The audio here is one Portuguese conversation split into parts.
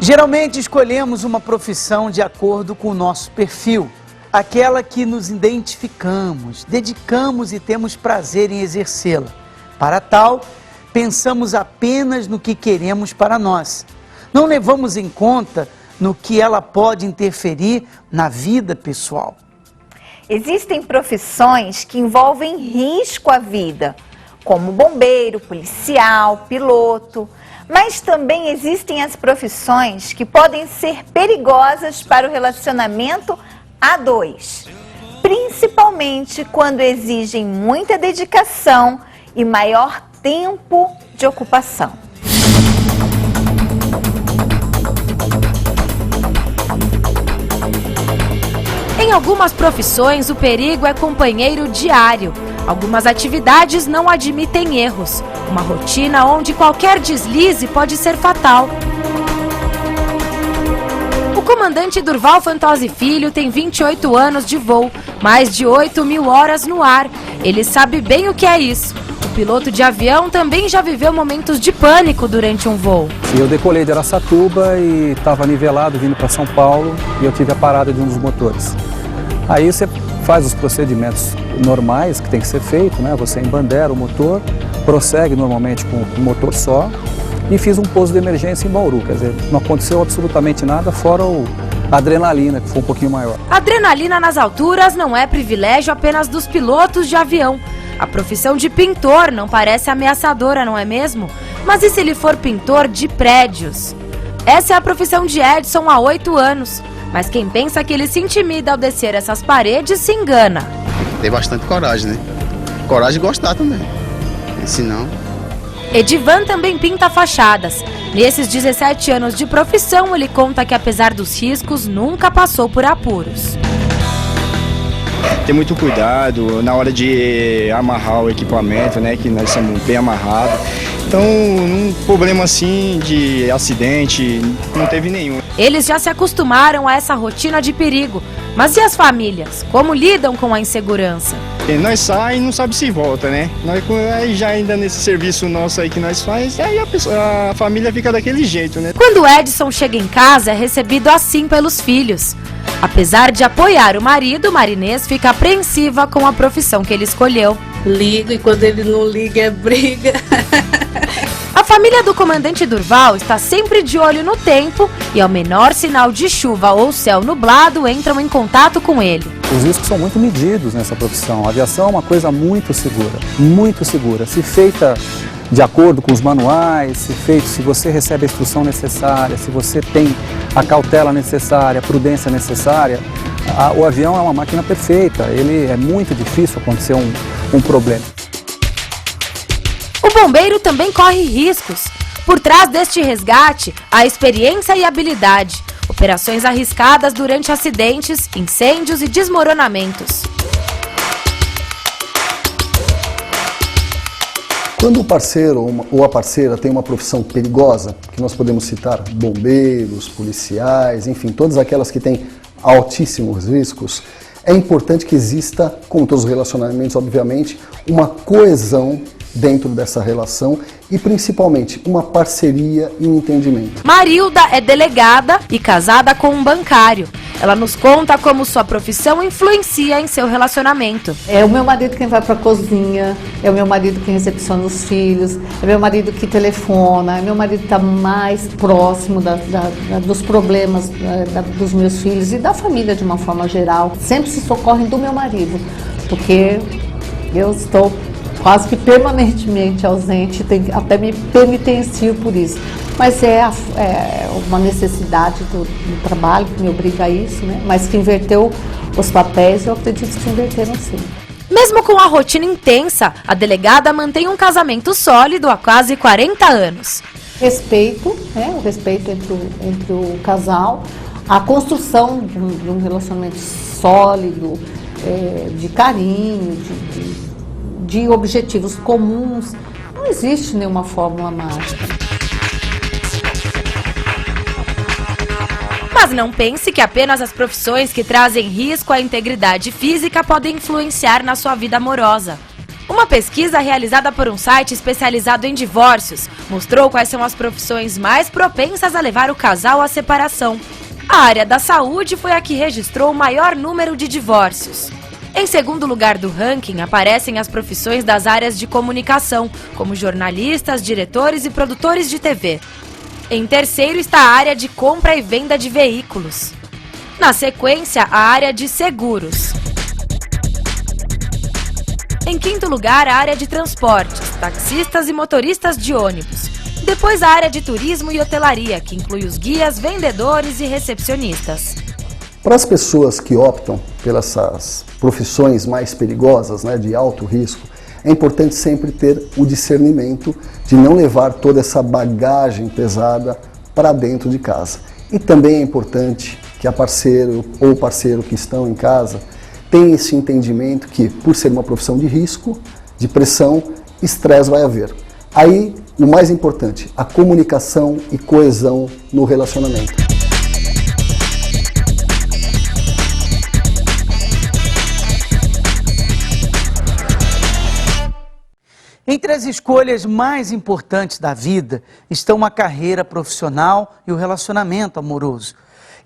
Geralmente escolhemos uma profissão de acordo com o nosso perfil, aquela que nos identificamos, dedicamos e temos prazer em exercê-la. Para tal, pensamos apenas no que queremos para nós. Não levamos em conta no que ela pode interferir na vida pessoal. Existem profissões que envolvem risco à vida, como bombeiro, policial, piloto. Mas também existem as profissões que podem ser perigosas para o relacionamento a dois, principalmente quando exigem muita dedicação e maior tempo de ocupação. Em algumas profissões, o perigo é companheiro diário. Algumas atividades não admitem erros. Uma rotina onde qualquer deslize pode ser fatal. O comandante Durval Fantozzi Filho tem 28 anos de voo, mais de 8.000 horas no ar. Ele sabe bem o que é isso. O piloto de avião também já viveu momentos de pânico durante um voo. Eu decolei de Araçatuba e estava nivelado vindo para São Paulo e eu tive a parada de um dos motores. Aí você faz os procedimentos normais que tem que ser feito, né? Você embandera o motor, prossegue normalmente com o motor só e fiz um pouso de emergência em Bauru. Quer dizer, não aconteceu absolutamente nada fora a adrenalina, que foi um pouquinho maior. Adrenalina nas alturas não é privilégio apenas dos pilotos de avião. A profissão de pintor não parece ameaçadora, não é mesmo? Mas e se ele for pintor de prédios? Essa é a profissão de Edson há 8 anos. Mas quem pensa que ele se intimida ao descer essas paredes se engana. Tem que ter bastante coragem, né? Coragem de gostar também. E senão... Edivan também pinta fachadas. Nesses 17 anos de profissão, ele conta que apesar dos riscos, nunca passou por apuros. Tem muito cuidado na hora de amarrar o equipamento, né? Que nós somos bem amarrados. Então, um problema assim de acidente não teve nenhum. Eles já se acostumaram a essa rotina de perigo. Mas e as famílias? Como lidam com a insegurança? E nós sai e não sabe se volta, né? Nós aí já ainda nesse serviço nosso aí que nós faz, aí a família fica daquele jeito, né? Quando Edson chega em casa, é recebido assim pelos filhos. Apesar de apoiar o marido, Marinês fica apreensiva com a profissão que ele escolheu. Ligo e quando ele não liga é briga. A família do comandante Durval está sempre de olho no tempo e ao menor sinal de chuva ou céu nublado entram em contato com ele. Os riscos são muito medidos nessa profissão. A aviação é uma coisa muito segura, muito segura. Se feita de acordo com os manuais, se você recebe a instrução necessária, se você tem a cautela necessária, a prudência necessária, o avião é uma máquina perfeita. Ele é muito difícil acontecer um problema. O bombeiro também corre riscos. Por trás deste resgate, há experiência e habilidade. Operações arriscadas durante acidentes, incêndios e desmoronamentos. Quando o parceiro ou a parceira tem uma profissão perigosa, que nós podemos citar bombeiros, policiais, enfim, todas aquelas que têm altíssimos riscos, é importante que exista, como todos os relacionamentos, obviamente, uma coesão dentro dessa relação e principalmente uma parceria e um entendimento. Marilda é delegada e casada com um bancário. Ela nos conta como sua profissão influencia em seu relacionamento. É o meu marido quem vai para a cozinha, é o meu marido quem recepciona os filhos, é o meu marido que telefona, é o meu marido que está mais próximo dos problemas dos meus filhos e da família de uma forma geral. Sempre se socorrem do meu marido, porque eu estou quase que permanentemente ausente, até me penitencio por isso. Mas é uma necessidade do trabalho que me obriga a isso, né? Mas que inverteu os papéis, eu acredito que inverteram sim. Mesmo com a rotina intensa, a delegada mantém um casamento sólido há quase 40 anos. Respeito, né? O respeito entre o casal, a construção de um relacionamento sólido, de carinho, de objetivos comuns. Não existe nenhuma fórmula mágica. Mas não pense que apenas as profissões que trazem risco à integridade física podem influenciar na sua vida amorosa. Uma pesquisa realizada por um site especializado em divórcios mostrou quais são as profissões mais propensas a levar o casal à separação. A área da saúde foi a que registrou o maior número de divórcios. Em segundo lugar do ranking aparecem as profissões das áreas de comunicação, como jornalistas, diretores e produtores de TV. Em terceiro está a área de compra e venda de veículos. Na sequência, a área de seguros. Em quinto lugar, a área de transportes, taxistas e motoristas de ônibus. Depois a área de turismo e hotelaria, que inclui os guias, vendedores e recepcionistas. Para as pessoas que optam pelas profissões mais perigosas, né, de alto risco, é importante sempre ter o discernimento de não levar toda essa bagagem pesada para dentro de casa. E também é importante que a parceira ou parceiro que estão em casa tenha esse entendimento que, por ser uma profissão de risco, de pressão, estresse vai haver. Aí, o mais importante, a comunicação e coesão no relacionamento. Entre as escolhas mais importantes da vida estão a carreira profissional e o relacionamento amoroso.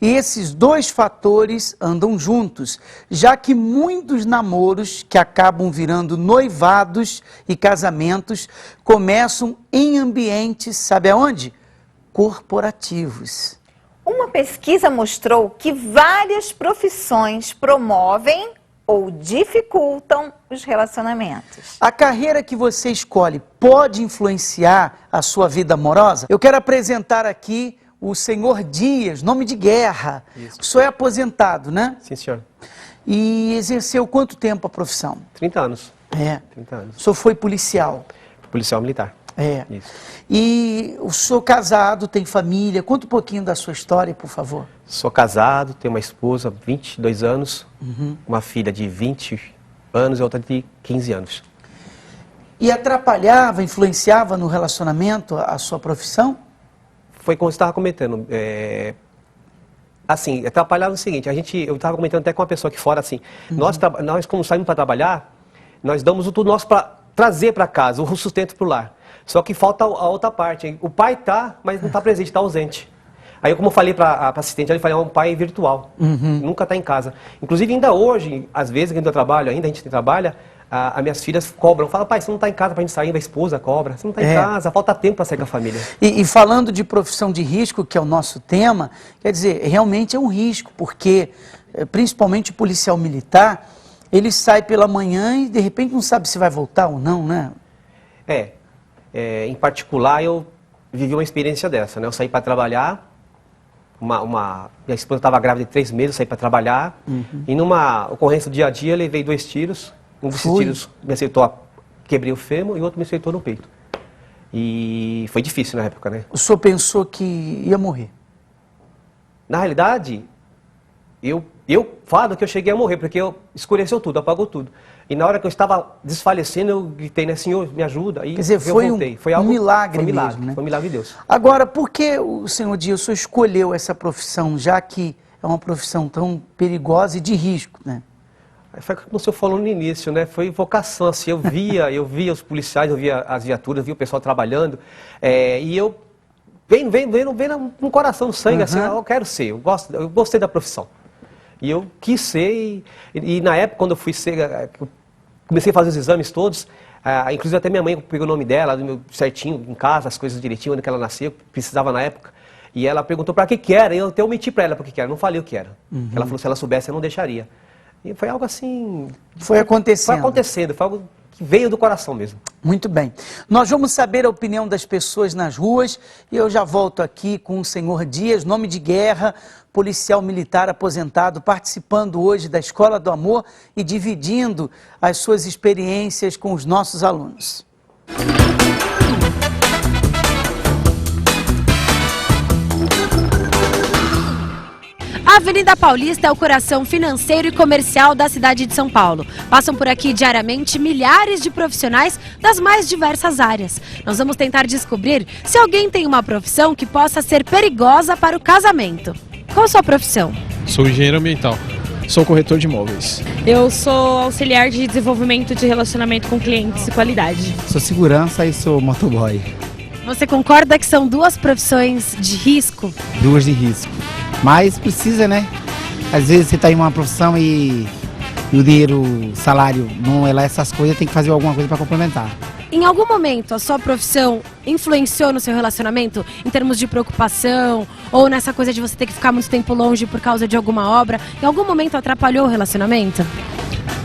E esses dois fatores andam juntos, já que muitos namoros que acabam virando noivados e casamentos começam em ambientes, sabe aonde? Corporativos. Uma pesquisa mostrou que várias profissões promovem ou dificultam os relacionamentos. A carreira que você escolhe pode influenciar a sua vida amorosa? Eu quero apresentar aqui o senhor Dias, nome de guerra. Isso. O senhor é aposentado, né? Sim, senhor. E exerceu quanto tempo a profissão? 30 anos. É. 30 anos. O senhor foi policial? Policial militar. É. Isso. E o senhor casado, tem família? Conta um pouquinho da sua história, por favor. Sou casado, tenho uma esposa, 22 anos, uma filha de 20 anos e outra de 15 anos. E atrapalhava, influenciava no relacionamento a sua profissão? Foi como você estava comentando, assim, atrapalhava no seguinte, eu estava comentando até com uma pessoa aqui fora, assim, nós como saímos para trabalhar, nós damos o tudo nosso para trazer para casa, o sustento para o lar. Só que falta a outra parte, o pai está, mas não está presente, está ausente. Aí, como eu falei para a assistente, eu falei, é um pai virtual, nunca está em casa. Inclusive, ainda hoje, às vezes, que eu trabalho, a gente trabalha, as minhas filhas cobram, falam, pai, você não está em casa para a gente sair, a esposa cobra, você não está em casa, falta tempo para sair com a família. E falando de profissão de risco, que é o nosso tema, quer dizer, realmente é um risco, porque, principalmente o policial militar, ele sai pela manhã e, de repente, não sabe se vai voltar ou não, né? Em particular, eu vivi uma experiência dessa, né? Eu saí para trabalhar, minha esposa estava grávida de 3 meses, eu saí para trabalhar, e numa ocorrência do dia a dia, eu levei 2 tiros, um desses tiros me acertou, quebrei o fêmur, e o outro me acertou no peito. E foi difícil na época, né? O senhor pensou que ia morrer? Na realidade, eu falo que eu cheguei a morrer, porque escureceu tudo, apagou tudo. E na hora que eu estava desfalecendo, eu gritei, né, Senhor, me ajuda. E quer dizer, foi um milagre mesmo, né? Foi um milagre de Deus. Agora, por que o senhor Dias, o senhor escolheu essa profissão, já que é uma profissão tão perigosa e de risco, né? Foi como o senhor falou no início, né? Foi vocação, assim, eu via os policiais, eu via as viaturas, eu via o pessoal trabalhando, e eu vendo no coração, no sangue, assim, eu quero ser, eu gostei da profissão. E eu quis ser, e na época, quando eu fui ser, comecei a fazer os exames todos, inclusive até minha mãe pegou o nome dela, certinho, em casa, as coisas direitinho, onde ela nasceu, precisava na época, e ela perguntou para que era, e eu até omiti para ela para que era, não falei o que era. Ela falou que se ela soubesse, eu não deixaria. E foi algo assim... Foi acontecendo. Foi acontecendo, foi algo que veio do coração mesmo. Muito bem. Nós vamos saber a opinião das pessoas nas ruas e eu já volto aqui com o senhor Dias, nome de guerra, policial militar aposentado, participando hoje da Escola do Amor e dividindo as suas experiências com os nossos alunos. A Avenida Paulista é o coração financeiro e comercial da cidade de São Paulo. Passam por aqui diariamente milhares de profissionais das mais diversas áreas. Nós vamos tentar descobrir se alguém tem uma profissão que possa ser perigosa para o casamento. Qual a sua profissão? Sou engenheiro ambiental. Sou corretor de imóveis. Eu sou auxiliar de desenvolvimento de relacionamento com clientes e qualidade. Sou segurança e sou motoboy. Você concorda que são duas profissões de risco? Duas de risco. Mas precisa, né? Às vezes você está em uma profissão e o dinheiro, o salário não é lá essas coisas, tem que fazer alguma coisa para complementar. Em algum momento a sua profissão influenciou no seu relacionamento em termos de preocupação ou nessa coisa de você ter que ficar muito tempo longe por causa de alguma obra? Em algum momento atrapalhou o relacionamento?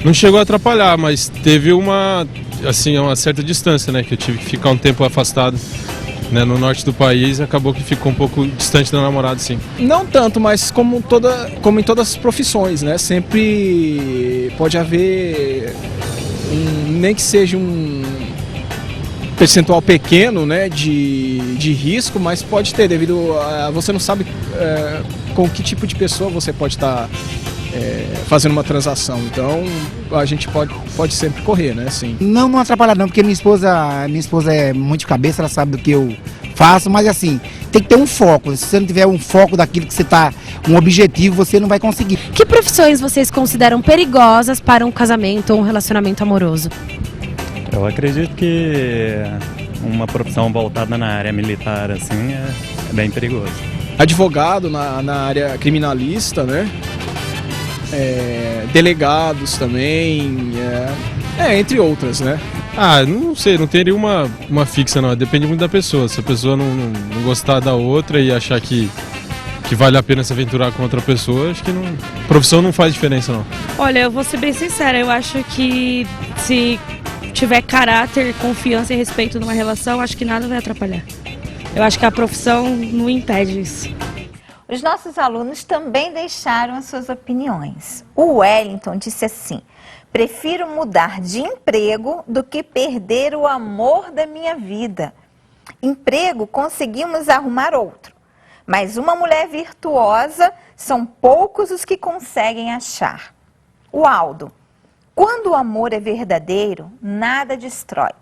Não chegou a atrapalhar, mas teve uma certa distância, né? Que eu tive que ficar um tempo afastado, né, no norte do país, acabou que ficou um pouco distante da namorada, sim. Não tanto, mas como em todas as profissões, né? Sempre pode haver, nem que seja um percentual pequeno, né, de risco, mas pode ter, devido a você não sabe com que tipo de pessoa você pode estar fazendo uma transação. Então a gente pode sempre correr, né? Sim. Não atrapalha não, porque minha esposa é muito de cabeça, ela sabe do que eu faço, mas assim, tem que ter um foco. Se você não tiver um foco daquilo que você está, um objetivo, você não vai conseguir. Que profissões vocês consideram perigosas para um casamento ou um relacionamento amoroso? Eu acredito que uma profissão voltada na área militar assim é bem perigoso. Advogado na área criminalista, né? Delegados também, entre outras, né? Não sei, não teria uma fixa não, depende muito da pessoa. Se a pessoa não gostar da outra e achar que vale a pena se aventurar com outra pessoa, acho que profissão não faz diferença não. Olha, eu vou ser bem sincera, eu acho que se tiver caráter, confiança e respeito numa relação, acho que nada vai atrapalhar. Eu acho que a profissão não impede isso. Os nossos alunos também deixaram as suas opiniões. O Wellington disse assim: prefiro mudar de emprego do que perder o amor da minha vida. Emprego conseguimos arrumar outro, mas uma mulher virtuosa são poucos os que conseguem achar. O Aldo: quando o amor é verdadeiro, nada destrói.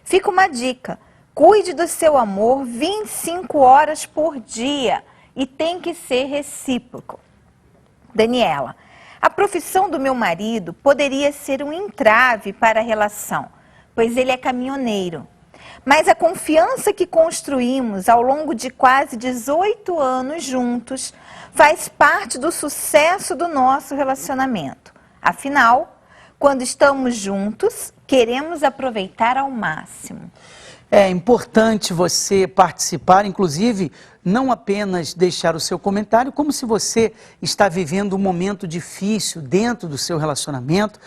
Fica uma dica: cuide do seu amor 25 horas por dia. E tem que ser recíproco. Daniela: a profissão do meu marido poderia ser um entrave para a relação, pois ele é caminhoneiro. Mas a confiança que construímos ao longo de quase 18 anos juntos faz parte do sucesso do nosso relacionamento. Afinal, quando estamos juntos, queremos aproveitar ao máximo. É importante você participar, inclusive, não apenas deixar o seu comentário, como se você está vivendo um momento difícil dentro do seu relacionamento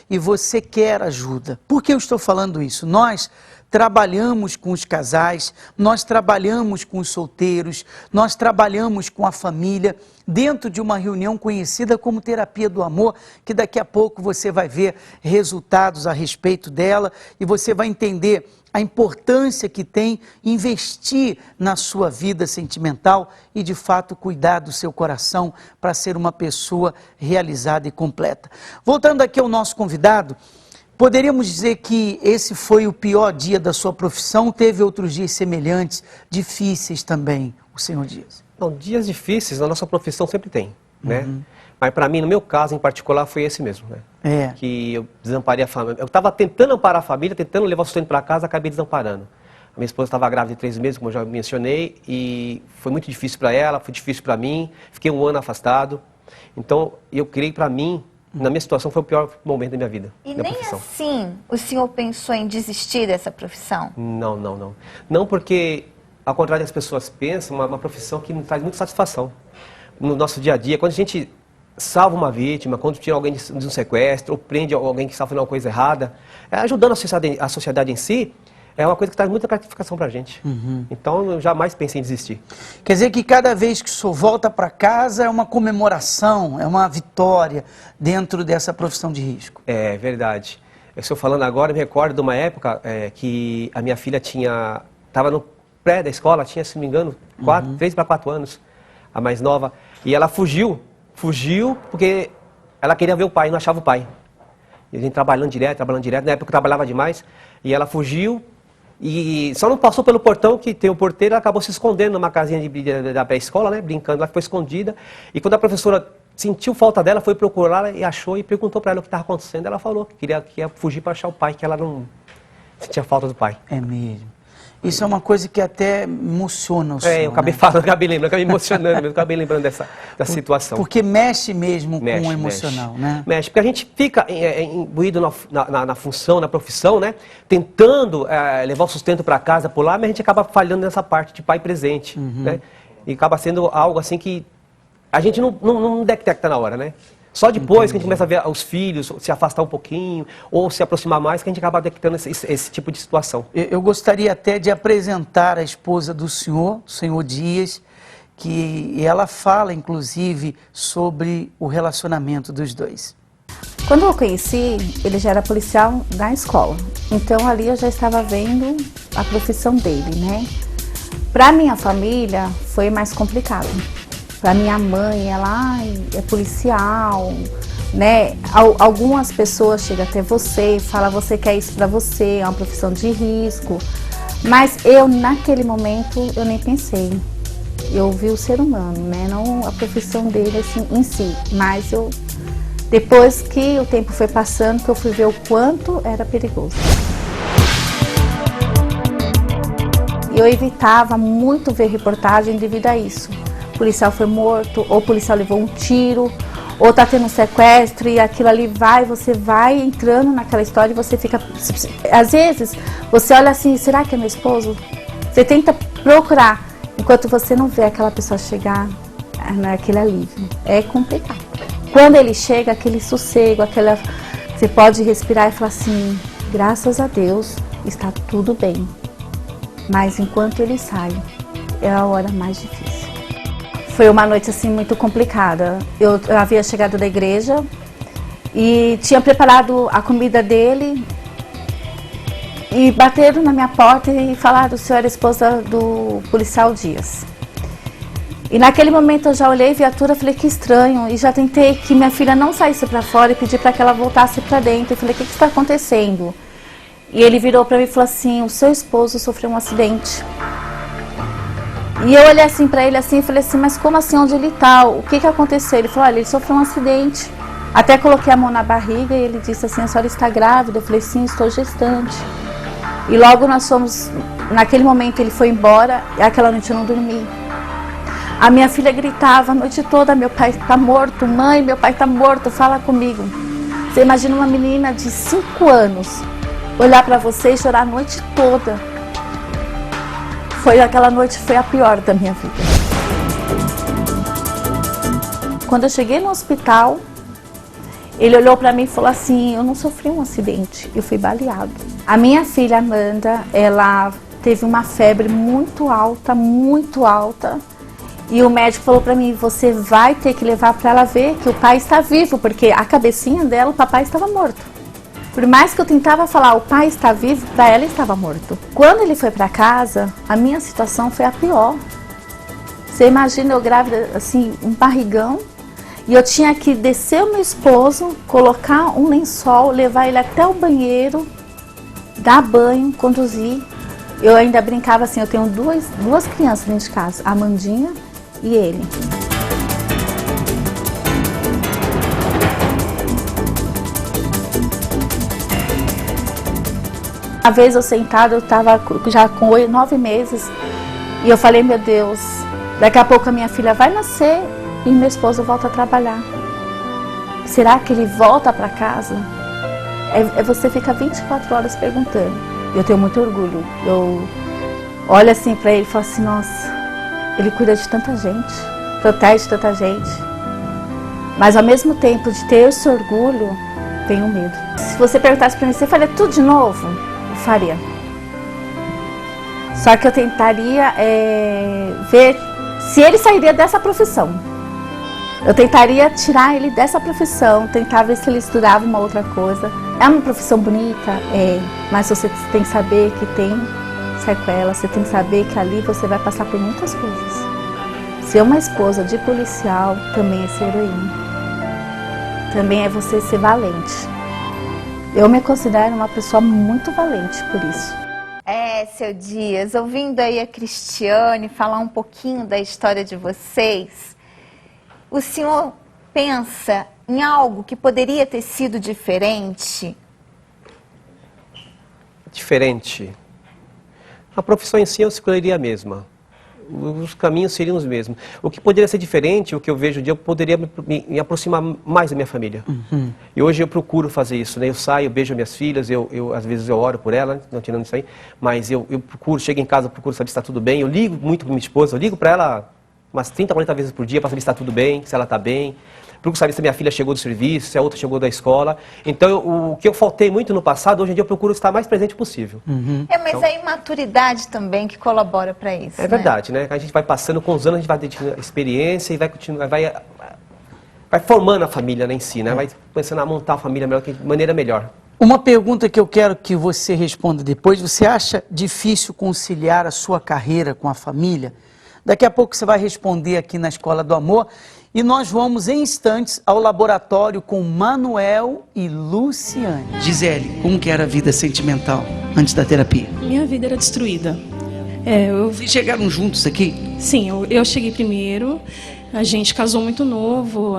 e você quer ajuda. Por que eu estou falando isso? Nós trabalhamos com os casais, nós trabalhamos com os solteiros, nós trabalhamos com a família, dentro de uma reunião conhecida como terapia do amor, que daqui a pouco você vai ver resultados a respeito dela e você vai entender a importância que tem investir na sua vida sentimental e, de fato, cuidar do seu coração para ser uma pessoa realizada e completa. Voltando aqui ao nosso convidado, poderíamos dizer que esse foi o pior dia da sua profissão? Teve outros dias semelhantes, difíceis também, o senhor diz? Não, dias difíceis na nossa profissão sempre tem, né? Mas para mim, no meu caso em particular, foi esse mesmo, né? Que eu desamparei a família. Eu estava tentando amparar a família, tentando levar o sustento para casa, acabei desamparando. A minha esposa estava grávida de 3 meses, como eu já mencionei, e foi muito difícil para ela, foi difícil para mim. Fiquei 1 ano afastado. Então, eu creio que para mim, na minha situação, foi o pior momento da minha vida. E nem assim o senhor pensou em desistir dessa profissão? Não. Não, porque, ao contrário das pessoas pensam, uma profissão que nos traz muita satisfação. No nosso dia a dia, quando a gente salva uma vítima, quando tira alguém de um sequestro, ou prende alguém que está fazendo uma coisa errada, ajudando a sociedade em si, é uma coisa que traz muita gratificação para a gente. Então, eu jamais pensei em desistir. Quer dizer que cada vez que o senhor volta para casa é uma comemoração, é uma vitória dentro dessa profissão de risco. É verdade. Eu estou falando agora, eu me recordo de uma época que a minha filha estava no pré da escola, tinha, se não me engano, 3 para 4 anos, a mais nova, e ela fugiu porque ela queria ver o pai, não achava o pai. E a gente trabalhando direto, na época eu trabalhava demais, e ela fugiu, e só não passou pelo portão, que tem o porteiro, ela acabou se escondendo numa casinha da pré-escola, né, brincando, ela ficou escondida, e quando a professora sentiu falta dela, foi procurar e achou e perguntou para ela o que estava acontecendo. Ela falou que ia fugir para achar o pai, que ela não sentia falta do pai. É mesmo. Isso é uma coisa que até emociona o senhor. Eu acabei falando, acabei lembrando, acabei emocionando mesmo, acabei lembrando dessa situação. Porque mexe mesmo com o emocional, né? Mexe, porque a gente fica imbuído na função, na profissão, né? Tentando levar o sustento para casa, por lá, mas a gente acaba falhando nessa parte de pai presente, né? E acaba sendo algo assim que a gente não detecta na hora, né? Só depois que a gente começa a ver os filhos se afastar um pouquinho ou se aproximar mais que a gente acaba detectando esse tipo de situação. Eu gostaria até de apresentar a esposa do senhor Dias, que ela fala, inclusive, sobre o relacionamento dos dois. Quando eu conheci, ele já era policial na escola. Então ali eu já estava vendo a profissão dele, né? Para minha família foi mais complicado. Para minha mãe, ela é policial, né? Algumas pessoas chegam até você e falam, você quer isso para você, é uma profissão de risco. Mas eu, naquele momento, eu nem pensei. Eu vi o ser humano, né? Não a profissão dele assim, em si. Mas depois que o tempo foi passando, que eu fui ver o quanto era perigoso. Eu evitava muito ver reportagem devido a isso. O policial foi morto, ou o policial levou um tiro, ou tá tendo um sequestro e aquilo ali você vai entrando naquela história e você fica... Às vezes, você olha assim, será que é meu esposo? Você tenta procurar, enquanto você não vê aquela pessoa chegar naquele alívio. É complicado. Quando ele chega, aquele sossego, você pode respirar e falar assim, graças a Deus, está tudo bem. Mas enquanto ele sai, é a hora mais difícil. Foi uma noite assim muito complicada. Eu havia chegado da igreja e tinha preparado a comida dele e bateram na minha porta e falaram, o senhor era esposa do policial Dias. E naquele momento eu já olhei a viatura, falei que estranho, e já tentei que minha filha não saísse para fora e pedi para que ela voltasse para dentro. Eu falei, o que está acontecendo? E ele virou para mim e falou assim, o seu esposo sofreu um acidente. E eu olhei assim para ele assim e falei assim, mas como assim, onde ele está? O que aconteceu? Ele falou, olha, ele sofreu um acidente. Até coloquei a mão na barriga e ele disse assim, a senhora está grávida? Eu falei, sim, estou gestante. E logo nós fomos, naquele momento ele foi embora e aquela noite eu não dormi. A minha filha gritava a noite toda, meu pai está morto, mãe, meu pai está morto, fala comigo. Você imagina uma menina de 5 anos olhar para você e chorar a noite toda. Aquela noite foi a pior da minha vida. Quando eu cheguei no hospital, ele olhou para mim e falou assim, eu não sofri um acidente, eu fui baleado. A minha filha Amanda, ela teve uma febre muito alta, e o médico falou para mim, você vai ter que levar para ela ver que o pai está vivo, porque a cabecinha dela, o papai estava morto. Por mais que eu tentava falar, o pai está vivo, para ela estava morto. Quando ele foi para casa, a minha situação foi a pior. Você imagina eu grávida, assim, um barrigão, e eu tinha que descer o meu esposo, colocar um lençol, levar ele até o banheiro, dar banho, conduzir. Eu ainda brincava assim, eu tenho duas crianças dentro de casa, a Amandinha e ele. Uma vez eu sentada, eu estava já com 9 meses e eu falei, meu Deus, daqui a pouco a minha filha vai nascer e meu esposo volta a trabalhar. Será que ele volta para casa? Você fica 24 horas perguntando. Eu tenho muito orgulho. Eu olho assim para ele e falo assim, nossa, ele cuida de tanta gente, protege tanta gente. Mas ao mesmo tempo de ter esse orgulho, tenho medo. Se você perguntasse para mim, você faria tudo de novo? Faria. Só que eu tentaria ver se ele sairia dessa profissão. Eu tentaria tirar ele dessa profissão, tentar ver se ele estudava uma outra coisa. É uma profissão bonita? É, mas você tem que saber que tem sequela, você tem que saber que ali você vai passar por muitas coisas. Ser uma esposa de policial também é ser heroína. Também é você ser valente. Eu me considero uma pessoa muito valente por isso. Seu Dias, ouvindo aí a Cristiane falar um pouquinho da história de vocês, o senhor pensa em algo que poderia ter sido diferente? Diferente. A profissão em si eu escolheria a mesma. Os caminhos seriam os mesmos. O que poderia ser diferente, o que eu vejo hoje, eu poderia me aproximar mais da minha família. E hoje eu procuro fazer isso, né? Eu saio, beijo minhas filhas, às vezes eu oro por elas, não tirando isso aí, mas eu procuro, chego em casa, procuro saber se está tudo bem. Eu ligo muito para minha esposa, eu ligo para ela umas 30, 40 vezes por dia para saber se está tudo bem, se ela está bem. Procuro saber se a minha filha chegou do serviço, se a outra chegou da escola. Então, o que eu faltei muito no passado, hoje em dia eu procuro estar mais presente possível. Mas então, a imaturidade também que colabora para isso. É verdade, né? A gente vai passando com os anos, a gente vai dedicando experiência e vai continuar, vai formando a família, né, em si, né? Vai pensando a montar a família de maneira melhor. Uma pergunta que eu quero que você responda depois: você acha difícil conciliar a sua carreira com a família? Daqui a pouco você vai responder aqui na Escola do Amor. E nós vamos em instantes ao laboratório com Manuel e Luciane. Gisele, como que era a vida sentimental antes da terapia? Minha vida era destruída. Vocês chegaram juntos aqui? Sim, eu cheguei primeiro. A gente casou muito novo.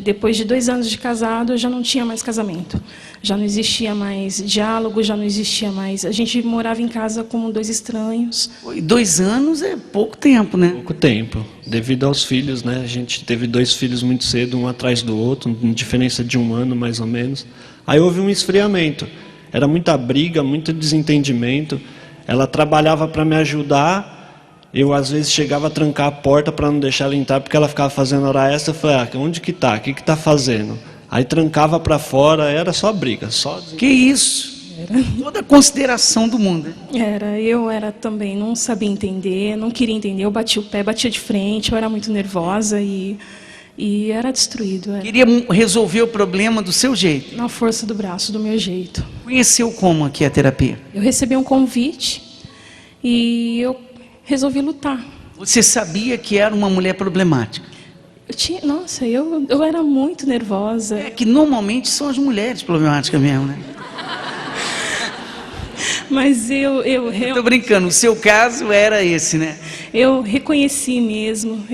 Depois de 2 anos de casado, já não tinha mais casamento. Já não existia mais diálogo, já não existia mais... A gente morava em casa como 2 estranhos. E 2 anos é pouco tempo, né? Pouco tempo. Devido aos filhos, né? A gente teve 2 filhos muito cedo, um atrás do outro, diferença de 1 ano, mais ou menos. Aí houve um esfriamento. Era muita briga, muito desentendimento. Ela trabalhava para me ajudar. Eu, às vezes, chegava a trancar a porta para não deixar ela entrar, porque ela ficava fazendo hora extra. Eu falei, onde que tá? O que que tá fazendo? Aí trancava para fora, era só briga. Que isso? Toda a consideração do mundo. Eu era também, não sabia entender, não queria entender. Eu batia o pé, batia de frente, eu era muito nervosa e era destruído. Queria resolver o problema do seu jeito? Na força do braço, do meu jeito. Conheceu como aqui a terapia? Eu recebi um convite e eu resolvi lutar. Você sabia que era uma mulher problemática? Eu era muito nervosa. É que normalmente são as mulheres problemáticas mesmo, né? Mas eu tô brincando, o seu caso era esse, né? Eu reconheci mesmo,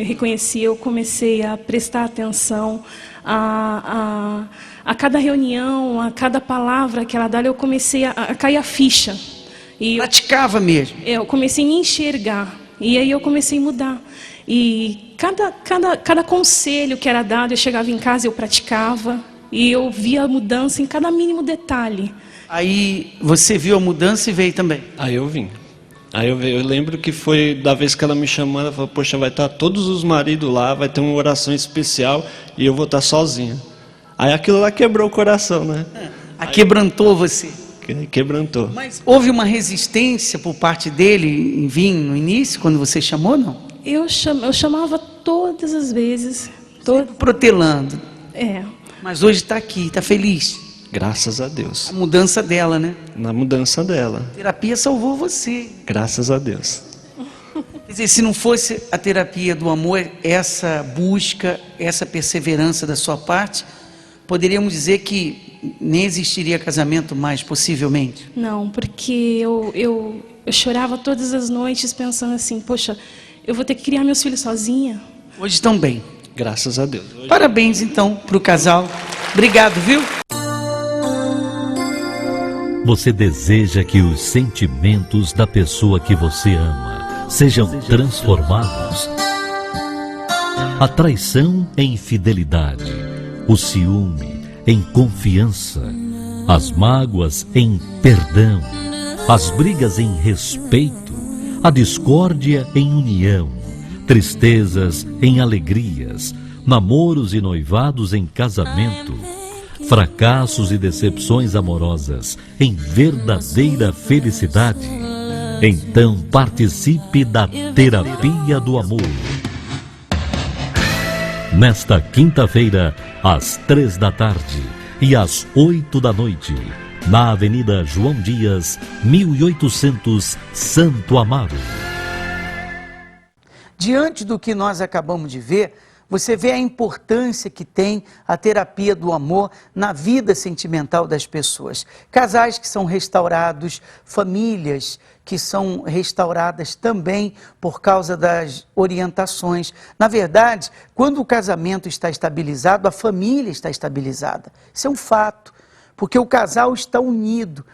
eu comecei a prestar atenção a cada reunião, a cada palavra que ela dava, eu comecei a cair a ficha. Praticava mesmo? Eu comecei a me enxergar, e aí eu comecei a mudar. E cada conselho que era dado, eu chegava em casa, eu praticava, e eu via a mudança em cada mínimo detalhe. Aí você viu a mudança e veio também? Aí eu vim. Eu lembro que foi da vez que ela me chamou, ela falou, poxa, vai estar todos os maridos lá, vai ter uma oração especial e eu vou estar sozinha. Aí aquilo lá quebrou o coração, né? Quebrantou você? Quebrantou. Mas houve uma resistência por parte dele em vir no início, quando você chamou, não? Eu chamava todas as vezes. Protelando. Mas hoje está aqui, está feliz. Graças a Deus. A mudança dela, né? Na mudança dela. A terapia salvou você. Graças a Deus. Quer dizer, se não fosse a terapia do amor, essa busca, essa perseverança da sua parte, poderíamos dizer que nem existiria casamento mais, possivelmente? Não, porque eu chorava todas as noites pensando assim, poxa, eu vou ter que criar meus filhos sozinha. Hoje estão bem. Graças a Deus. Parabéns, então, para o casal. Obrigado, viu? Você deseja que os sentimentos da pessoa que você ama sejam transformados? A traição em fidelidade, o ciúme em confiança, as mágoas em perdão, as brigas em respeito, a discórdia em união, tristezas em alegrias, namoros e noivados em casamento, fracassos e decepções amorosas em verdadeira felicidade. Então participe da Terapia do Amor. Nesta quinta-feira, às 3 da tarde e às 8 da noite, na Avenida João Dias, 1800, Santo Amaro. Diante do que nós acabamos de ver, Você vê a importância que tem a terapia do amor na vida sentimental das pessoas. Casais que são restaurados, famílias que são restauradas também por causa das orientações. Na verdade, quando o casamento está estabilizado, a família está estabilizada. Isso é um fato, porque o casal está unido.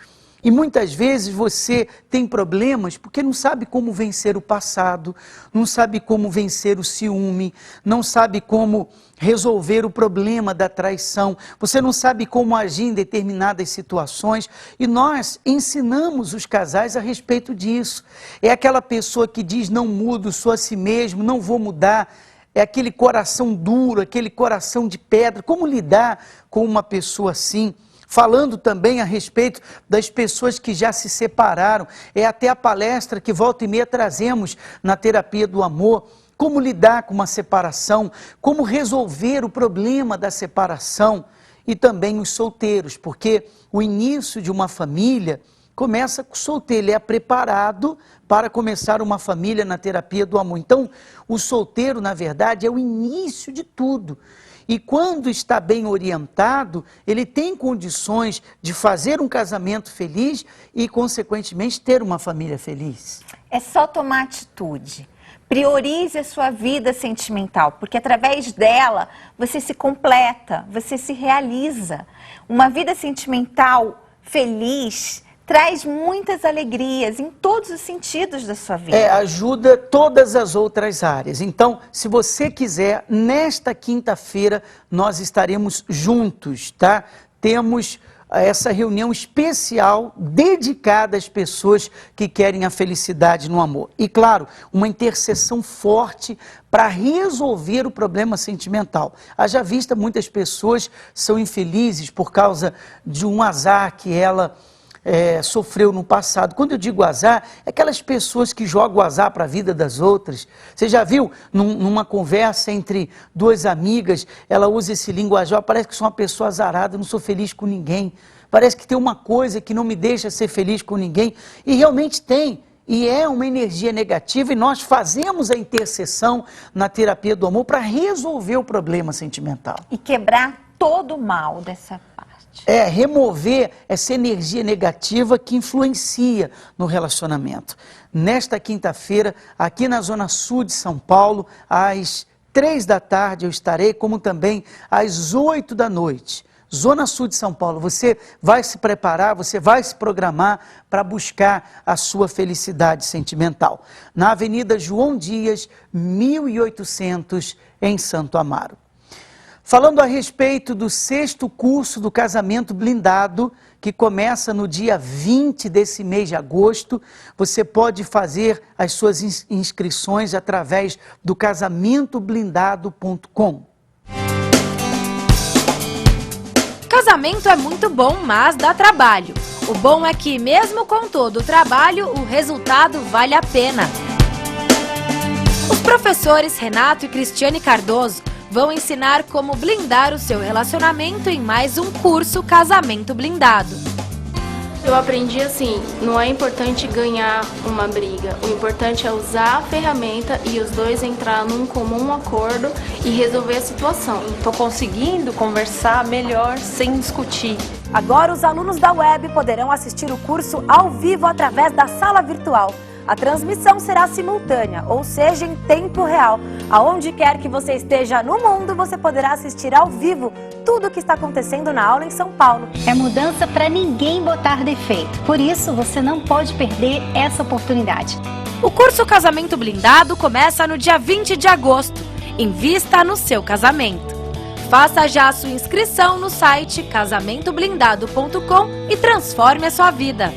E muitas vezes você tem problemas porque não sabe como vencer o passado, não sabe como vencer o ciúme, não sabe como resolver o problema da traição, você não sabe como agir em determinadas situações, e nós ensinamos os casais a respeito disso. É aquela pessoa que diz: não mudo, sou a si mesmo, não vou mudar. É aquele coração duro, aquele coração de pedra. Como lidar com uma pessoa assim? Falando também a respeito das pessoas que já se separaram, é até a palestra que volta e meia trazemos na terapia do amor. Como lidar com uma separação, como resolver o problema da separação, e também os solteiros, porque o início de uma família começa com o solteiro, ele é preparado para começar uma família na terapia do amor. Então, o solteiro, na verdade, é o início de tudo. E quando está bem orientado, ele tem condições de fazer um casamento feliz e, consequentemente, ter uma família feliz. É só tomar atitude. Priorize a sua vida sentimental, porque através dela você se completa, você se realiza. Uma vida sentimental feliz traz muitas alegrias em todos os sentidos da sua vida. Ajuda todas as outras áreas. Então, se você quiser, nesta quinta-feira nós estaremos juntos, tá? Temos essa reunião especial dedicada às pessoas que querem a felicidade no amor. E, claro, uma intercessão forte para resolver o problema sentimental. Haja vista, muitas pessoas são infelizes por causa de um azar que ela sofreu no passado. Quando eu digo azar, é aquelas pessoas que jogam o azar para a vida das outras. Você já viu numa conversa entre duas amigas, ela usa esse linguajar: parece que sou uma pessoa azarada, não sou feliz com ninguém. Parece que tem uma coisa que não me deixa ser feliz com ninguém. E realmente tem. E é uma energia negativa, e nós fazemos a intercessão na terapia do amor para resolver o problema sentimental. E quebrar todo o mal dessa parte. Remover essa energia negativa que influencia no relacionamento. Nesta quinta-feira, aqui na Zona Sul de São Paulo, às 3 da tarde eu estarei, como também às 8 da noite. Zona Sul de São Paulo, você vai se preparar, você vai se programar para buscar a sua felicidade sentimental. Na Avenida João Dias, 1800, em Santo Amaro. Falando a respeito do 6º curso do Casamento Blindado, que começa no dia 20 desse mês de agosto, você pode fazer as suas inscrições através do casamentoblindado.com. Casamento é muito bom, mas dá trabalho. O bom é que, mesmo com todo o trabalho, o resultado vale a pena. Os professores Renato e Cristiane Cardoso vão ensinar como blindar o seu relacionamento em mais um curso Casamento Blindado. Eu aprendi assim, não é importante ganhar uma briga, o importante é usar a ferramenta e os dois entrar num comum acordo e resolver a situação. Estou conseguindo conversar melhor sem discutir. Agora os alunos da web poderão assistir o curso ao vivo através da sala virtual. A transmissão será simultânea, ou seja, em tempo real. Aonde quer que você esteja no mundo, você poderá assistir ao vivo tudo o que está acontecendo na aula em São Paulo. É mudança para ninguém botar defeito. Por isso, você não pode perder essa oportunidade. O curso Casamento Blindado começa no dia 20 de agosto. Invista no seu casamento. Faça já a sua inscrição no site casamentoblindado.com e transforme a sua vida.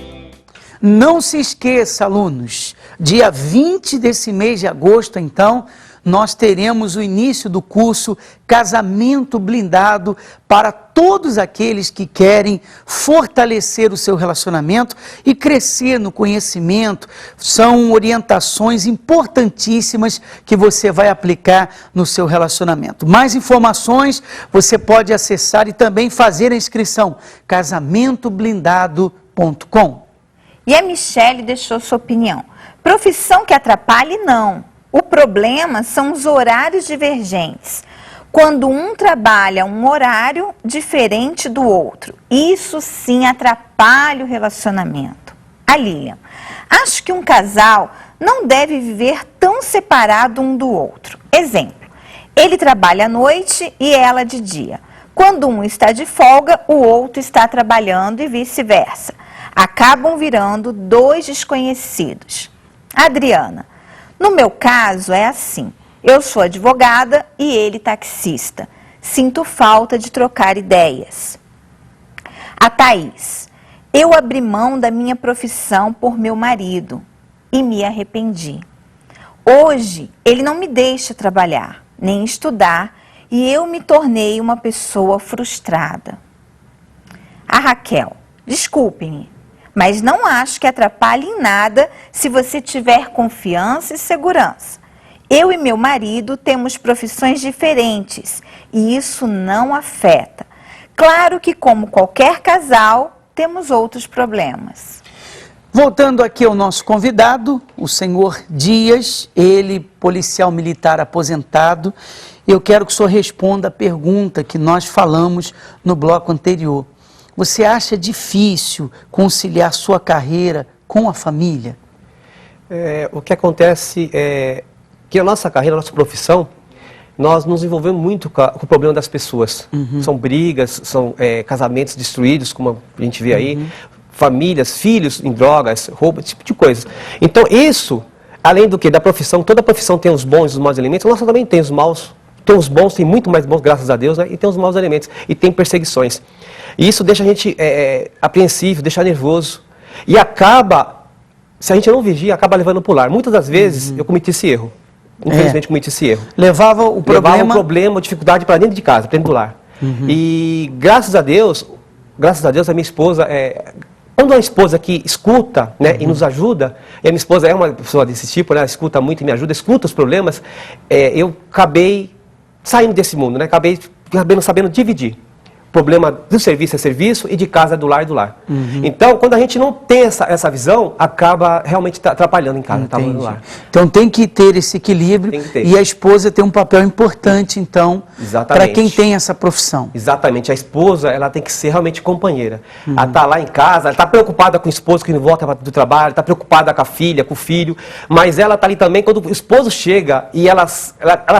Não se esqueça, alunos, dia 20 desse mês de agosto, então, nós teremos o início do curso Casamento Blindado para todos aqueles que querem fortalecer o seu relacionamento e crescer no conhecimento. São orientações importantíssimas que você vai aplicar no seu relacionamento. Mais informações você pode acessar e também fazer a inscrição casamentoblindado.com. E a Michele deixou sua opinião. Profissão que atrapalhe, não. O problema são os horários divergentes. Quando um trabalha um horário diferente do outro. Isso sim atrapalha o relacionamento. A Lilian: acho que um casal não deve viver tão separado um do outro. Exemplo: ele trabalha à noite e ela de dia. Quando um está de folga, o outro está trabalhando e vice-versa. Acabam virando dois desconhecidos. Adriana: no meu caso é assim. Eu sou advogada e ele taxista. Sinto falta de trocar ideias. A Thaís: eu abri mão da minha profissão por meu marido e me arrependi. Hoje, ele não me deixa trabalhar, nem estudar, e eu me tornei uma pessoa frustrada. A Raquel: desculpe-me, mas não acho que atrapalhe em nada se você tiver confiança e segurança. Eu e meu marido temos profissões diferentes e isso não afeta. Claro que, como qualquer casal, temos outros problemas. Voltando aqui ao nosso convidado, o senhor Dias, ele policial militar aposentado. Eu quero que o senhor responda a pergunta que nós falamos no bloco anterior. Você acha difícil conciliar sua carreira com a família? O que acontece é que a nossa carreira, a nossa profissão, nós nos envolvemos muito com o problema das pessoas. São brigas, são casamentos destruídos, como a gente vê aí, famílias, filhos em drogas, roubo, esse tipo de coisa. Então isso, além do que da profissão, toda profissão tem os bons e os maus elementos, nós também tem os maus, tem os bons, tem muito mais bons, graças a Deus, né? E tem os maus elementos, e tem perseguições. E isso deixa a gente apreensivo, deixa nervoso, e acaba, se a gente não vigia, acaba levando para o lar. Muitas das vezes eu cometi esse erro. Infelizmente cometi esse erro. Levava o problema, a dificuldade para dentro de casa, para dentro do lar. E graças a Deus, a minha esposa, quando uma esposa que escuta, né, e nos ajuda, e a minha esposa é uma pessoa desse tipo, né, ela escuta muito e me ajuda, escuta os problemas, eu acabei saindo desse mundo, né, acabei sabendo dividir. Problema do serviço é serviço e de casa é do lar e do lar. Então, quando a gente não tem essa visão, acaba realmente atrapalhando em casa, tá no lar. Então tem que ter esse equilíbrio e a esposa tem um papel importante, então, para quem tem essa profissão. Exatamente. A esposa, ela tem que ser realmente companheira. Ela está lá em casa, ela está preocupada com o esposo que não volta do trabalho, está preocupada com a filha, com o filho, mas ela está ali também quando o esposo chega e ela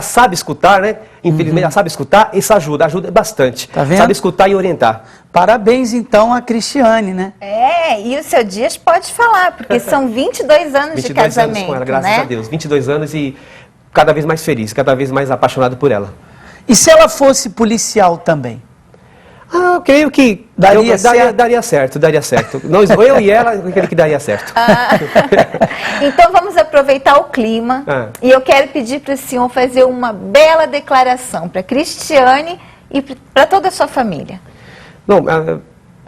sabe escutar, né? Infelizmente, ela sabe escutar, isso ajuda bastante. Tá vendo? Sabe escutar e orientar. Parabéns, então, a Cristiane, né? E o seu Dias pode falar, porque são 22 anos de 22 casamento, anos com ela, graças né? a Deus. 22 anos e cada vez mais feliz, cada vez mais apaixonado por ela. E se ela fosse policial também? Eu creio que daria certo. Nós, eu e ela, eu creio que daria certo. Então vamos aproveitar o clima e eu quero pedir para o senhor fazer uma bela declaração para Cristiane e para toda a sua família. Não,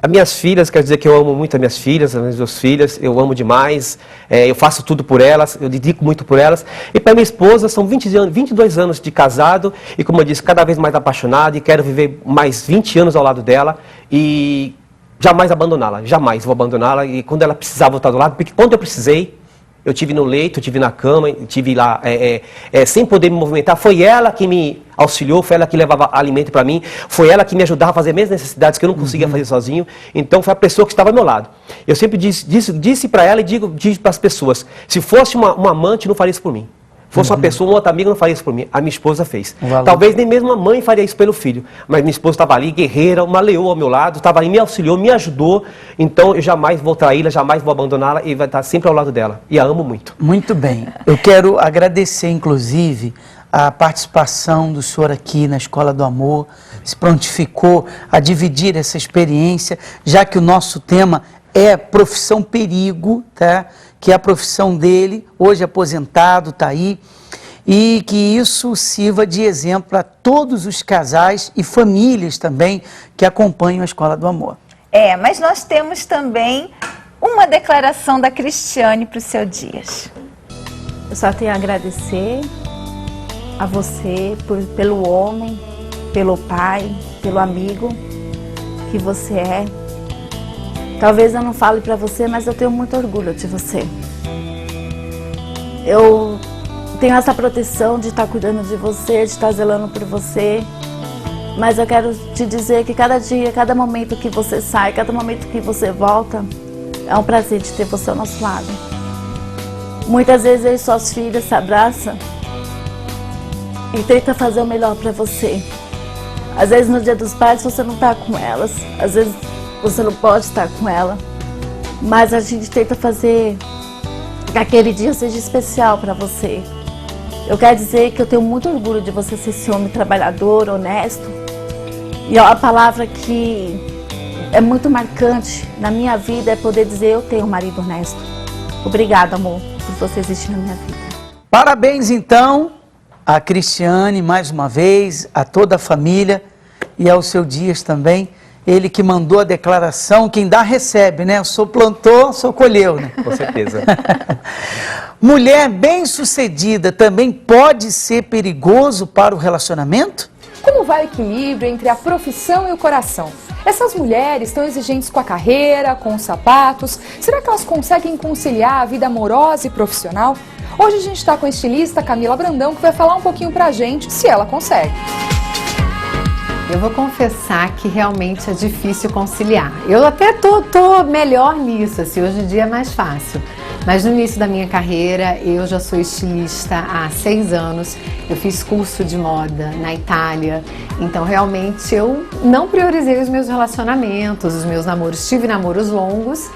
as minhas filhas, quero dizer que eu amo muito as minhas filhas, as minhas duas filhas, eu amo demais, eu faço tudo por elas, eu dedico muito por elas. E para minha esposa, são 22 anos de casado e, como eu disse, cada vez mais apaixonado e quero viver mais 20 anos ao lado dela e jamais abandoná-la, jamais vou abandoná-la. E quando ela precisar voltar do lado, porque quando eu precisei, eu tive no leito, eu tive na cama, eu tive lá sem poder me movimentar. Foi ela que me auxiliou, foi ela que levava alimento para mim, foi ela que me ajudava a fazer as minhas necessidades que eu não conseguia fazer sozinho. Então foi a pessoa que estava ao meu lado. Eu sempre disse para ela e digo para as pessoas, se fosse uma amante, não faria isso por mim. Fosse uma pessoa, uma outra amiga, não faria isso por mim. A minha esposa fez. Talvez nem mesmo a mãe faria isso pelo filho. Mas minha esposa estava ali, guerreira, uma leoa ao meu lado, estava ali, me auxiliou, me ajudou. Então eu jamais vou traí-la, jamais vou abandoná-la e vai estar sempre ao lado dela. E a amo muito. Muito bem. Eu quero agradecer, inclusive, a participação do senhor aqui na Escola do Amor. Se prontificou a dividir essa experiência, já que o nosso tema é profissão perigo, tá? Que é a profissão dele, hoje aposentado, está aí, e que isso sirva de exemplo para todos os casais e famílias também que acompanham a Escola do Amor. Mas nós temos também uma declaração da Cristiane para o seu Dias. Eu só tenho a agradecer a você pelo homem, pelo pai, pelo amigo que você é. Talvez eu não fale para você, mas eu tenho muito orgulho de você. Eu tenho essa proteção de estar cuidando de você, de estar zelando por você. Mas eu quero te dizer que cada dia, cada momento que você sai, cada momento que você volta, é um prazer de ter você ao nosso lado. Muitas vezes eu e suas filhas se abraçam e tenta fazer o melhor para você. Às vezes no Dia dos Pais você não está com elas, às vezes você não pode estar com ela, mas a gente tenta fazer que aquele dia seja especial para você. Eu quero dizer que eu tenho muito orgulho de você ser esse homem trabalhador, honesto. E a palavra que é muito marcante na minha vida é poder dizer: eu tenho um marido honesto. Obrigada, amor, por você existir na minha vida. Parabéns, então, a Cristiane, mais uma vez, a toda a família e ao seu Dias também. Ele que mandou a declaração, quem dá recebe, né? O senhor plantou, o senhor colheu, né? Com certeza. Mulher bem-sucedida também pode ser perigoso para o relacionamento? Como vai o equilíbrio entre a profissão e o coração? Essas mulheres estão exigentes com a carreira, com os sapatos. Será que elas conseguem conciliar a vida amorosa e profissional? Hoje a gente está com a estilista Camila Brandão, que vai falar um pouquinho pra gente se ela consegue. Eu vou confessar que realmente é difícil conciliar. Eu até tô melhor nisso, assim, hoje em dia é mais fácil. Mas no início da minha carreira, eu já sou estilista há 6 anos. Eu fiz curso de moda na Itália. Então, realmente, eu não priorizei os meus relacionamentos, os meus namoros. Tive namoros longos.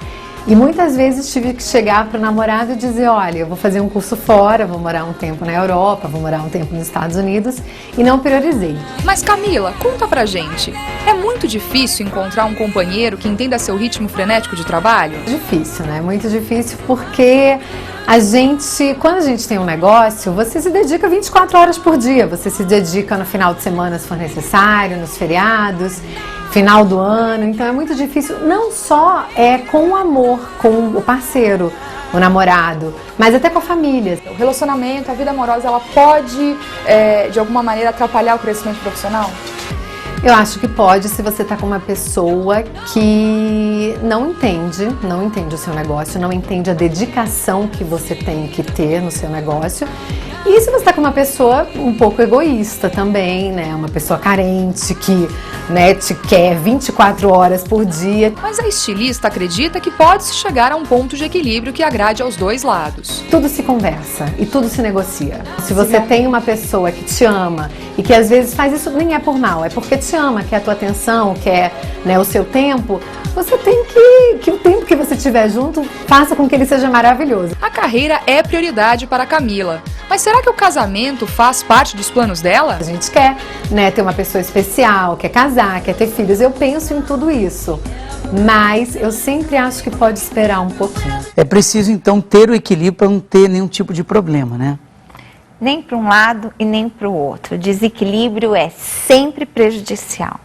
E muitas vezes tive que chegar para o namorado e dizer: olha, eu vou fazer um curso fora, vou morar um tempo na Europa, vou morar um tempo nos Estados Unidos, e não priorizei. Mas Camila, conta pra gente, é muito difícil encontrar um companheiro que entenda seu ritmo frenético de trabalho? Difícil, né? Muito difícil porque quando a gente tem um negócio, você se dedica 24 horas por dia, você se dedica no final de semana se for necessário, nos feriados, final do ano, então é muito difícil, não só com o amor, com o parceiro, o namorado, mas até com a família. O relacionamento, a vida amorosa, ela pode, de alguma maneira, atrapalhar o crescimento profissional? Eu acho que pode, se você está com uma pessoa que não entende o seu negócio, não entende a dedicação que você tem que ter no seu negócio. E se você está com uma pessoa um pouco egoísta também, né? Uma pessoa carente que, né, te quer 24 horas por dia. Mas a estilista acredita que pode-se chegar a um ponto de equilíbrio que agrade aos dois lados. Tudo se conversa e tudo se negocia. Se você tem uma pessoa que te ama e que às vezes faz isso, nem é por mal, é porque te ama, quer a tua atenção, quer, né, o seu tempo, você tem que o tempo que você tiver junto, faça com que ele seja maravilhoso. A carreira é prioridade para a Camila. Mas será que o casamento faz parte dos planos dela? A gente quer, né, ter uma pessoa especial, quer casar, quer ter filhos. Eu penso em tudo isso, mas eu sempre acho que pode esperar um pouquinho. É preciso, então, ter o equilíbrio para não ter nenhum tipo de problema, né? Nem para um lado e nem para o outro. O desequilíbrio é sempre prejudicial.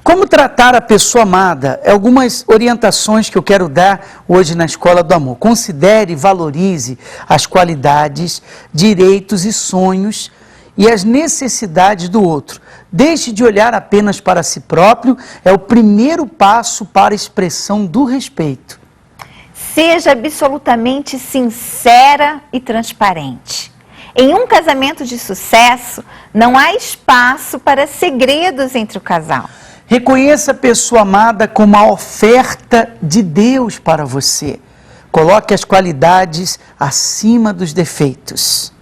Como tratar a pessoa amada? Algumas orientações que eu quero dar hoje na Escola do Amor. Considere e valorize as qualidades, direitos e sonhos e as necessidades do outro. Deixe de olhar apenas para si próprio, é o primeiro passo para a expressão do respeito. Seja absolutamente sincera e transparente. Em um casamento de sucesso, não há espaço para segredos entre o casal. Reconheça a pessoa amada como a oferta de Deus para você. Coloque as qualidades acima dos defeitos.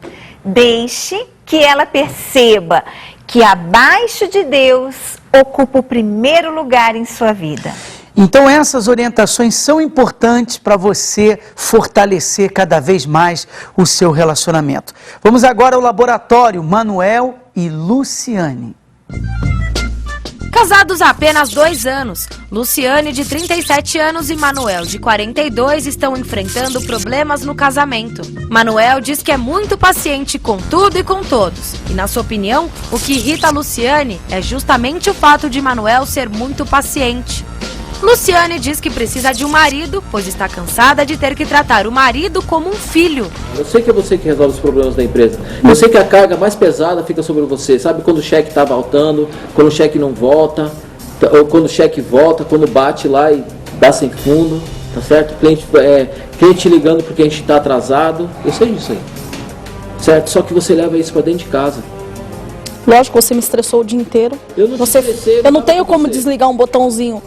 Deixe que ela perceba que abaixo de Deus ocupa o primeiro lugar em sua vida. Então essas orientações são importantes para você fortalecer cada vez mais o seu relacionamento. Vamos agora ao laboratório Manuel e Luciane. Casados há apenas 2 anos, Luciane, de 37 anos, e Manuel, de 42, estão enfrentando problemas no casamento. Manuel diz que é muito paciente com tudo e com todos. E, na sua opinião, o que irrita a Luciane é justamente o fato de Manuel ser muito paciente. Luciane diz que precisa de um marido, pois está cansada de ter que tratar o marido como um filho. Eu sei que é você que resolve os problemas da empresa. Eu sei que a carga mais pesada fica sobre você. Sabe quando o cheque está voltando, quando o cheque não volta, ou quando o cheque volta, quando bate lá e dá sem fundo, tá certo? Cliente ligando porque a gente está atrasado. Eu sei disso aí. certo? Só que você leva isso para dentro de casa. Lógico, você me estressou o dia inteiro. Eu não te estressei, eu não tenho como desligar um botãozinho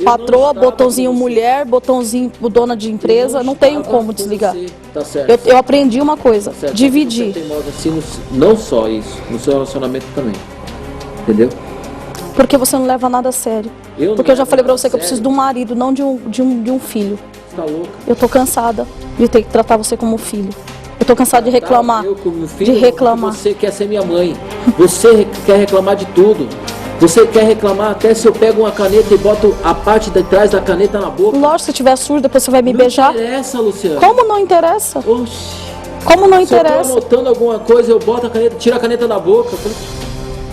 patroa, botãozinho mulher, botãozinho dona de empresa, não tenho como desligar. Tá certo. Eu aprendi uma coisa, Tá certo. dividir. Você tem modo assim, não só isso, no seu relacionamento também. Entendeu? Porque você não leva nada a sério. Porque eu já falei pra você que eu preciso de um marido, não de um filho. Você tá louca? Eu tô cansada de ter que tratar você como filho. Eu tô cansada de reclamar. Eu, como filho, você quer ser minha mãe. Você quer reclamar de tudo. Você quer reclamar até se eu pego uma caneta e boto a parte de trás da caneta na boca. Lógico, se tiver surdo, depois você vai me beijar. Não interessa, Luciana. Como não interessa? Oxi. Como não Se interessa? eu tô anotando alguma coisa, eu boto a caneta, tiro a caneta da boca.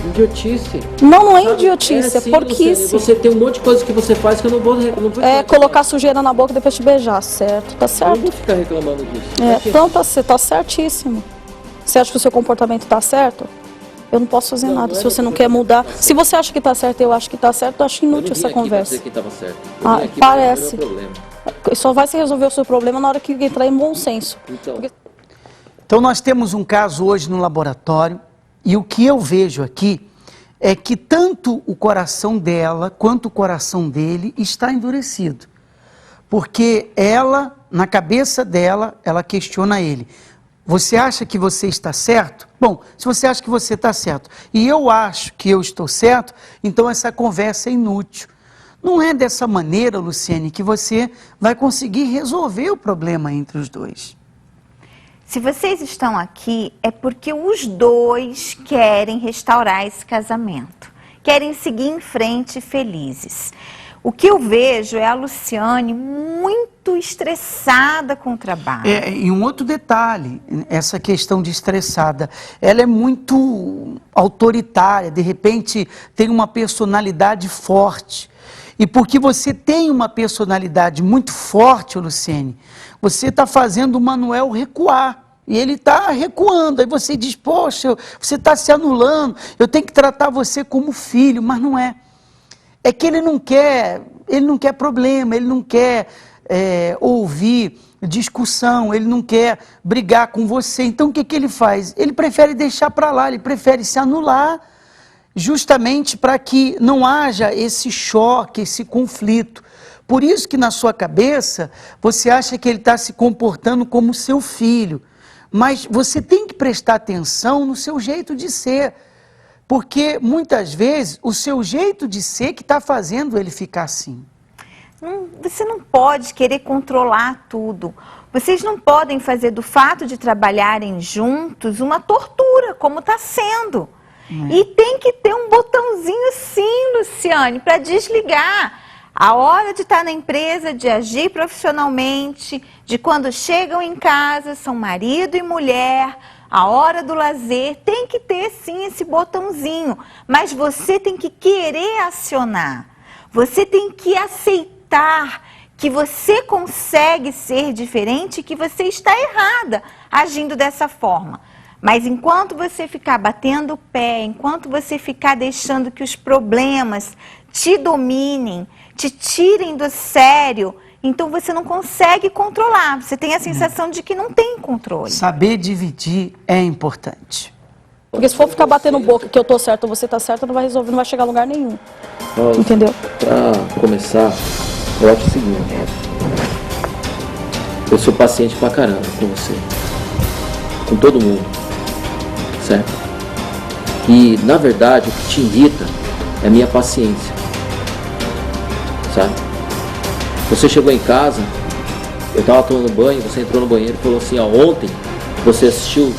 Idiotice. Não é idiotice, é porquice. Luciana, você tem um monte de coisa que você faz que eu não vou colocar sujeira na boca e depois te beijar, certo? Tá certo. Eu não vou ficar reclamando disso. Então tá certíssimo. Você acha que o seu comportamento tá certo? Eu não posso fazer nada. Se você não quer mudar. Se você acha que tá certo e eu acho que tá certo, eu acho inútil essa conversa. Eu não vim aqui pra dizer que tava certo. Ah, parece. Só vai se resolver o seu problema na hora que entrar em bom senso. Então nós temos um caso hoje no laboratório e o que eu vejo aqui é que tanto o coração dela quanto o coração dele está endurecido. Porque ela, na cabeça dela, ela questiona ele. Você acha que você está certo? Bom, se você acha que você está certo e eu acho que eu estou certo, então essa conversa é inútil. Não é dessa maneira, Luciene, que você vai conseguir resolver o problema entre os dois. Se vocês estão aqui, é porque os dois querem restaurar esse casamento. Querem seguir em frente felizes. O que eu vejo é a Luciane muito estressada com o trabalho. E um outro detalhe, essa questão de estressada, ela é muito autoritária, de repente tem uma personalidade forte. E porque você tem uma personalidade muito forte, Luciene, você está fazendo o Manuel recuar. E ele está recuando. Aí você diz, poxa, você está se anulando, eu tenho que tratar você como filho, mas não é. É que ele não quer problema, ele não quer ouvir discussão, ele não quer brigar com você. Então o que ele faz? Ele prefere deixar para lá, ele prefere se anular, justamente para que não haja esse choque, esse conflito. Por isso que na sua cabeça você acha que ele está se comportando como seu filho. Mas você tem que prestar atenção no seu jeito de ser. Porque muitas vezes o seu jeito de ser que está fazendo ele ficar assim. Você não pode querer controlar tudo. Vocês não podem fazer do fato de trabalharem juntos uma tortura, como está sendo. E tem que ter um botãozinho sim, Luciane, para desligar. A hora de estar na empresa, de agir profissionalmente, de quando chegam em casa, são marido e mulher, a hora do lazer, tem que ter sim esse botãozinho. Mas você tem que querer acionar. Você tem que aceitar que você consegue ser diferente, que você está errada agindo dessa forma. Mas enquanto você ficar batendo o pé, enquanto você ficar deixando que os problemas te dominem, te tirem do sério, então você não consegue controlar. Você tem a sensação de que não tem controle. Saber dividir é importante. Porque se for ficar batendo boca que eu tô certo ou você tá certo, não vai resolver, não vai chegar a lugar nenhum. Entendeu? Pra começar, eu acho o seguinte. Eu sou paciente pra caramba com você. Com todo mundo. Certo? E, na verdade, o que te irrita é a minha paciência. Sabe? Você chegou em casa, eu tava tomando banho, você entrou no banheiro e falou assim, ó, ontem você assistiu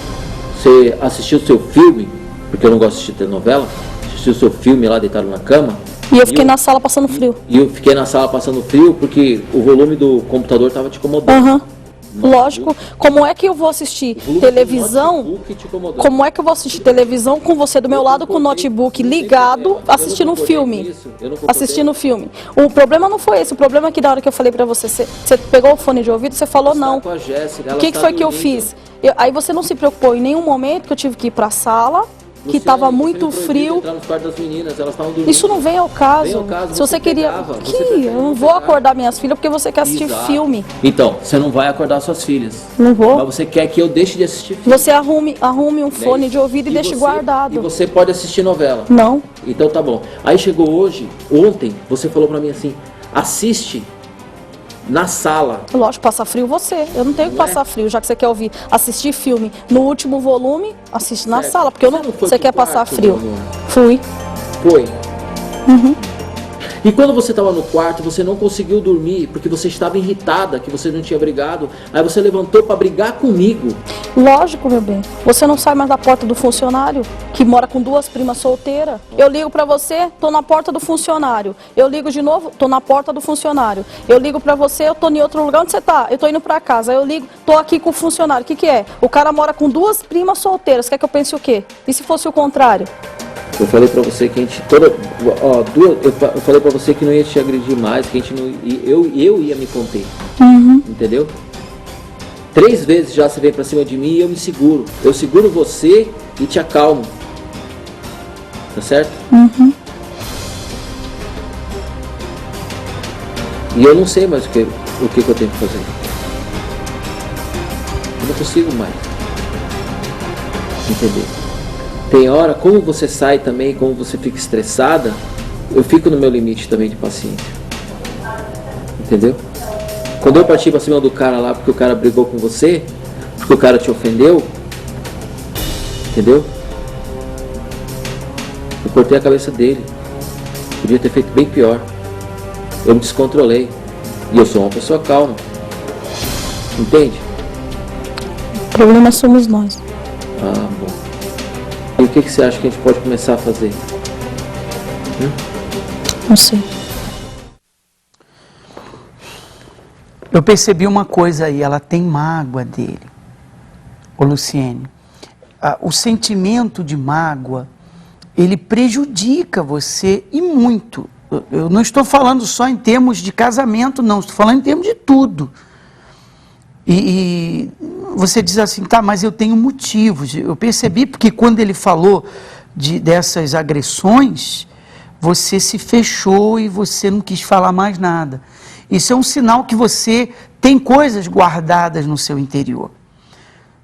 o seu filme, porque eu não gosto de assistir telenovela, assistiu o seu filme lá deitado na cama. E eu fiquei na sala passando frio. E eu fiquei na sala passando frio porque o volume do computador tava te incomodando. Lógico, como é que eu vou assistir televisão? Como é que eu vou assistir televisão com você do meu lado com o notebook ligado, assistindo um filme? Assistindo o filme. O problema não foi esse, o problema é que na hora que eu falei pra você, você pegou o fone de ouvido, você falou não. O que foi que eu fiz? Aí você não se preocupou em nenhum momento que eu tive que ir pra sala, que estava muito frio. Entrar nos quartos das meninas, elas estavam dormindo. Isso não vem ao caso. Vem ao caso, Se você queria... pegava, eu não vou acordar minhas filhas porque você quer assistir filme. Então, você não vai acordar suas filhas. Não vou. Mas você quer que eu deixe de assistir filme. Você arrume um fone de ouvido e deixe guardado. E você pode assistir novela. Não. Então tá bom. Aí chegou ontem, você falou pra mim assim, assiste na sala. Lógico, passa frio você. Eu não tenho que passar frio, já que você quer assistir filme no último volume, assiste na sala, porque você quer passar frio. Fui. Foi. E quando você estava no quarto, você não conseguiu dormir porque você estava irritada, que você não tinha brigado. Aí você levantou para brigar comigo. Lógico, meu bem. Você não sai mais da porta do funcionário, que mora com 2 primas solteiras. Eu ligo para você, tô na porta do funcionário. Eu ligo de novo, tô na porta do funcionário. Eu ligo para você, eu tô em outro lugar. Onde você tá? Eu tô indo para casa. Eu ligo, tô aqui com o funcionário. O que é? O cara mora com 2 primas solteiras. Quer que eu pense o quê? E se fosse o contrário? Eu falei pra você que a gente eu falei pra você que não ia te agredir mais, que a gente não eu ia me conter. Entendeu? 3 vezes já você vem pra cima de mim e eu me seguro. Eu seguro você e te acalmo. Tá certo? E eu não sei mais o que eu tenho que fazer. Eu não consigo mais. Entender? Tem hora, como você sai também, como você fica estressada, eu fico no meu limite também de paciência. Entendeu? Quando eu parti pra cima do cara lá porque o cara brigou com você, porque o cara te ofendeu, entendeu? Eu cortei a cabeça dele. Podia ter feito bem pior. Eu me descontrolei. E eu sou uma pessoa calma. Entende? O problema somos nós. Ah, bom. E o que você acha que a gente pode começar a fazer? Não sei. Eu percebi uma coisa aí, ela tem mágoa dele. Ô Luciene, o sentimento de mágoa, ele prejudica você e muito. Eu não estou falando só em termos de casamento, não, estou falando em termos de tudo. E você diz assim, tá, mas eu tenho motivos. Eu percebi porque quando ele falou dessas agressões, você se fechou e você não quis falar mais nada. Isso é um sinal que você tem coisas guardadas no seu interior.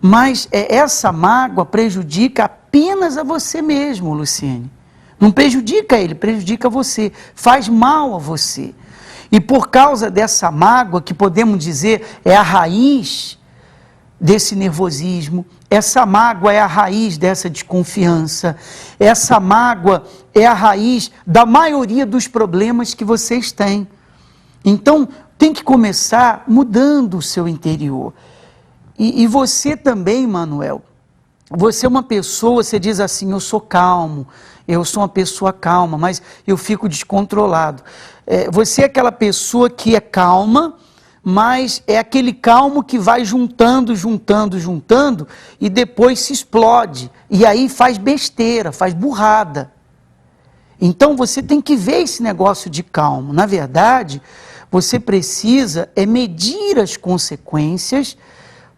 Mas essa mágoa prejudica apenas a você mesmo, Luciene. Não prejudica ele, prejudica você. Faz mal a você. E por causa dessa mágoa, que podemos dizer é a raiz desse nervosismo, essa mágoa é a raiz dessa desconfiança, essa mágoa é a raiz da maioria dos problemas que vocês têm. Então, tem que começar mudando o seu interior. E você também, Manuel, você é uma pessoa, você diz assim, eu sou calmo, eu sou uma pessoa calma, mas eu fico descontrolado. Você é aquela pessoa que é calma, mas é aquele calmo que vai juntando e depois se explode. E aí faz besteira, faz burrada. Então você tem que ver esse negócio de calmo. Na verdade, você precisa medir as consequências,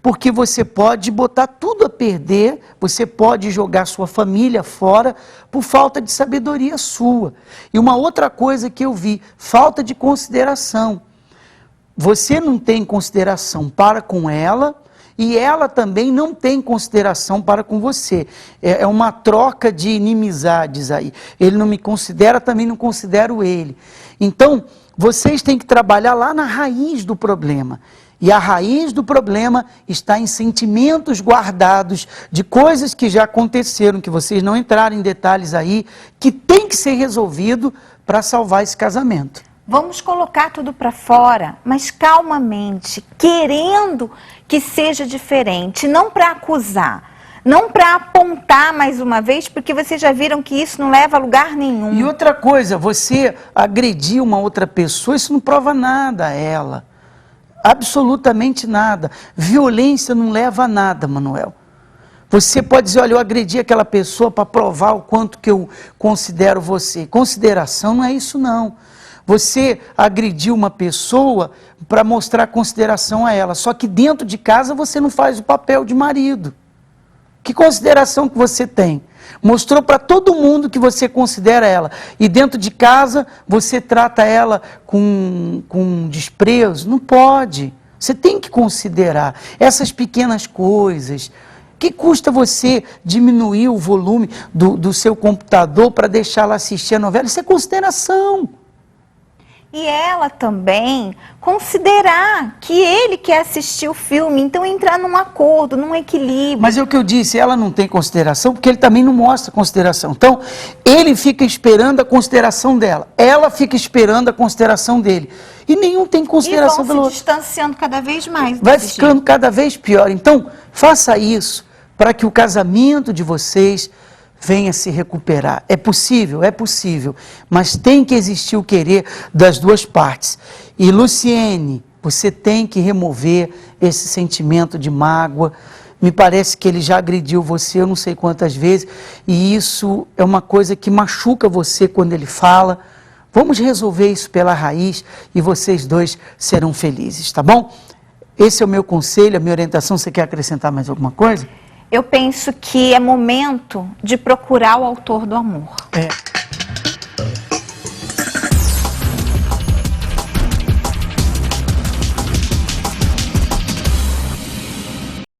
porque você pode botar tudo a perder, você pode jogar sua família fora por falta de sabedoria sua. E uma outra coisa que eu vi, falta de consideração. Você não tem consideração para com ela e ela também não tem consideração para com você. É uma troca de inimizades aí. Ele não me considera, também não considero ele. Então, vocês têm que trabalhar lá na raiz do problema. E a raiz do problema está em sentimentos guardados de coisas que já aconteceram, que vocês não entraram em detalhes aí, que tem que ser resolvido para salvar esse casamento. Vamos colocar tudo para fora, mas calmamente, querendo que seja diferente, não para acusar, não para apontar mais uma vez, porque vocês já viram que isso não leva a lugar nenhum. E outra coisa, você agredir uma outra pessoa, isso não prova nada a ela. Absolutamente nada. Violência não leva a nada, Manuel. Você pode dizer, olha, eu agredi aquela pessoa para provar o quanto que eu considero você. Consideração não é isso, não. Você agrediu uma pessoa para mostrar consideração a ela. Só que dentro de casa você não faz o papel de marido. Que consideração que você tem? Mostrou para todo mundo que você considera ela. E dentro de casa, você trata ela com desprezo? Não pode. Você tem que considerar essas pequenas coisas. Que custa você diminuir o volume do seu computador para deixá-la assistir a novela? Isso é consideração. E ela também considerar que ele quer assistir o filme, então entrar num acordo, num equilíbrio. Mas é o que eu disse, ela não tem consideração porque ele também não mostra consideração. Então, ele fica esperando a consideração dela, ela fica esperando a consideração dele. E nenhum tem consideração pelo outro. E vão se distanciando cada vez mais. Vai ficando cada vez pior. Então, faça isso para que o casamento de vocês venha se recuperar. É possível, mas tem que existir o querer das duas partes. E Luciene, você tem que remover esse sentimento de mágoa. Me parece que ele já agrediu você, eu não sei quantas vezes, e isso é uma coisa que machuca você quando ele fala. Vamos resolver isso pela raiz e vocês dois serão felizes, tá bom? Esse é o meu conselho, a minha orientação. Você quer acrescentar mais alguma coisa? Eu penso que é momento de procurar o autor do amor. É.